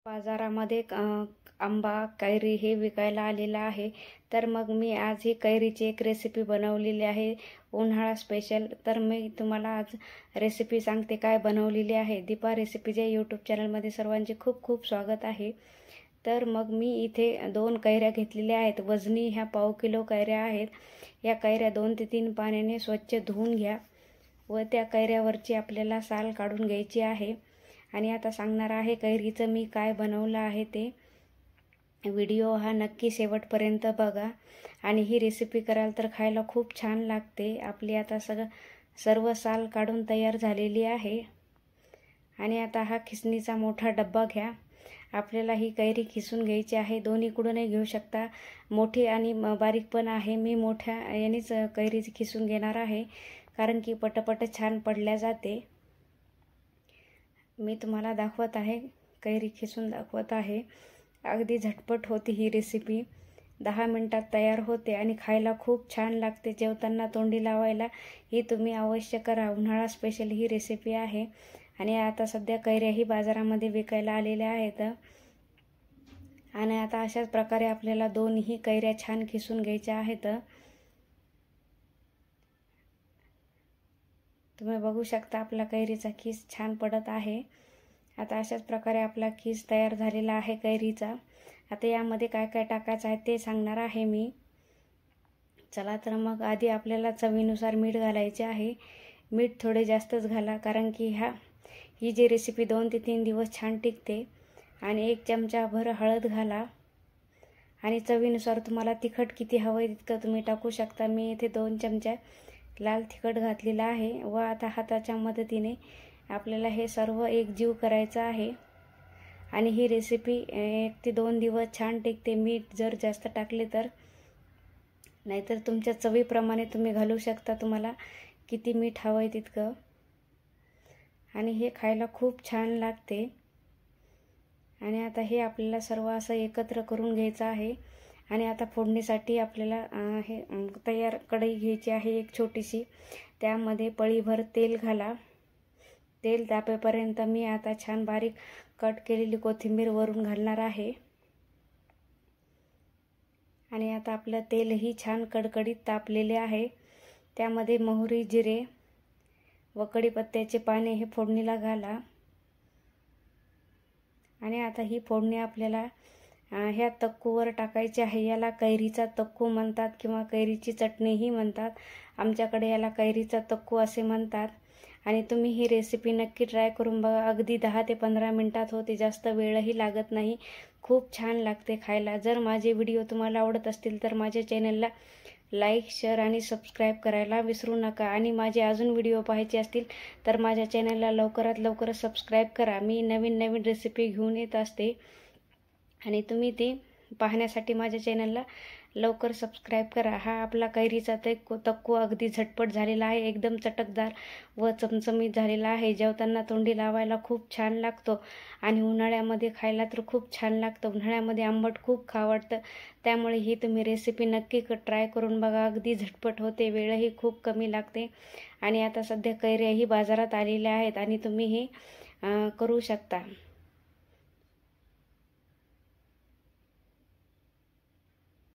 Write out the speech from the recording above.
बाजारामध्ये आंबा कैरी हे विकायला आलेला आहे। तर मग मी आज ही कैरीची एक रेसिपी बनवलेली आहे उन्हाळा स्पेशल। तर मी तुम्हाला आज रेसिपी सांगते काय बनवलेली आहे। दीपा रेसिपीच्या यूट्यूब चॅनलमध्ये सर्वांचे खूप खूप स्वागत आहे। तर मग मी इथे 2 कैऱ्या घेतलेल्या आहेत। वजनी ह्या पाव किलो कैऱ्या आहेत। या कैऱ्या 2 ते 3 पाण्याने स्वच्छ धुवून घ्या व त्या कैऱ्यावरची आपल्याला साल काढून घ्यायची आहे। आणि आता सांगणार आहे कैरीचं मी काय बनवलं आहे ते। व्हिडिओ हा नक्की शेवटपर्यंत बघा आणि ही रेसिपी कराल तर खायला खूप छान लागते। आपली आता सर्व साल काढून तयार झालेली आहे। आणि आता हा खिसणीचा मोठा डब्बा घ्या। आपल्याला ही कैरी खिसून घ्यायची आहे। दोन्हीकडूनही घेऊ शकता, मोठी आणि बारीक पण आहे। मी मोठ्या यानेच कैरी खिसून घेणार आहे कारण की पटपट छान पडल्या जाते। मी तुम्हाला दाखवत आहे, कैरी खिसून दाखवत आहे। अगदी झटपट होती ही रेसिपी, 10 मिनिटात तयार होते आणि खायला खूप छान लागते। जेवताना तोंडी लावायला ही तुम्ही अवश्य करा। उन्हाळा स्पेशल ही रेसिपी आहे। आणि आता सध्या कैऱ्याही बाजारामध्ये विकायला आलेल्या आहेत। आणि आता अशाच प्रकारे आपल्याला दोन्ही कैऱ्या छान खिसून घ्यायच्या आहेत। तुम्ही बघू शकता आपला कैरीचा खीस छान पडत आहे। आता अशाच प्रकारे आपला खीस तयार झालेला आहे कैरीचा। आता यामध्ये काय काय टाकायचं आहे ते सांगणार आहे मी। चला तर मग आधी आपल्याला चवीनुसार मीठ घालायचे आहे। मीठ थोडे जास्तच घाला कारण की ही जी रेसिपी 2 ते 3 दिवस छान टिकते। आणि 1 चमचाभर हळद घाला आणि चवीनुसार तुम्हाला तिखट किती हवं तितकं तुम्ही टाकू शकता। मी इथे 2 चमचे लाल तिखट घातलेला आहे व आता हाताच्या मदतीने आपल्याला हे सर्व एकजीव करायचं आहे। आणि ही रेसिपी 1 ते 2 दिवस छान टिकते मीठ जर जास्त टाकले तर, नाहीतर तुमच्या चवीप्रमाणे तुम्ही घालू शकता, तुम्हाला किती मीठ हवं आहे तितकं। आणि हे खायला खूप छान लागते। आणि आता हे आपल्याला सर्व असं एकत्र करून घ्यायचं आहे। आणि आता फोडणीसाठी आपल्याला हे तयार कढई घ्यायची आहे एक छोटीशी, त्यामध्ये पळीभर तेल घाला। तेल तापेपर्यंत मी आता छान बारीक कट केलेली कोथिंबीर वरून घालणार आहे। आणि आता आपलं तेलही छान कडकडीत तापलेले आहे। त्यामध्ये मोहरी, जिरे व कढीपत्त्याचे पाने हे फोडणीला घाला। आणि आता ही फोडणी आपल्याला ह्या तक्कूवर टाकायची आहे। याला कैरीचा तक्कू म्हणतात किंवा कैरीची चटणीही म्हणतात। आमच्याकडे याला कैरीचा तक्कू असे म्हणतात। आणि तुम्ही ही रेसिपी नक्की ट्राय करून बघा। अगदी 10 ते 15 मिनिटात होते, जास्त वेळही लागत नाही। खूप छान लागते खायला। जर माझे व्हिडिओ तुम्हाला आवडत असतील तर माझ्या चॅनलला लाईक, शेअर आणि सबस्क्राईब करायला विसरू नका। आणि माझे अजून व्हिडिओ पाहायचे असतील तर माझ्या चॅनलला लवकरात लवकर सबस्क्राईब करा। मी नवीन नवीन रेसिपी घेऊन येत असते आणि तुम्ही ती पाहण्यासाठी माझ्या चॅनलला लवकर सबस्क्राईब करा। हा आपला कैरीचा तक्कू अगदी झटपट झालेला आहे, एकदम चटकदार व चमचमीत झालेला आहे। जेवताना तोंडी लावायला खूप छान लागतो आणि उन्हाळ्यामध्ये खायला तर खूप छान लागतं। उन्हाळ्यामध्ये आंबट खूप खावं वाटतं, त्यामुळे ही तुम्ही रेसिपी नक्की ट्राय करून बघा। अगदी झटपट होते, वेळही खूप कमी लागते। आणि आता सध्या कैऱ्याही बाजारात आलेल्या आहेत आणि तुम्ही हे करू शकता।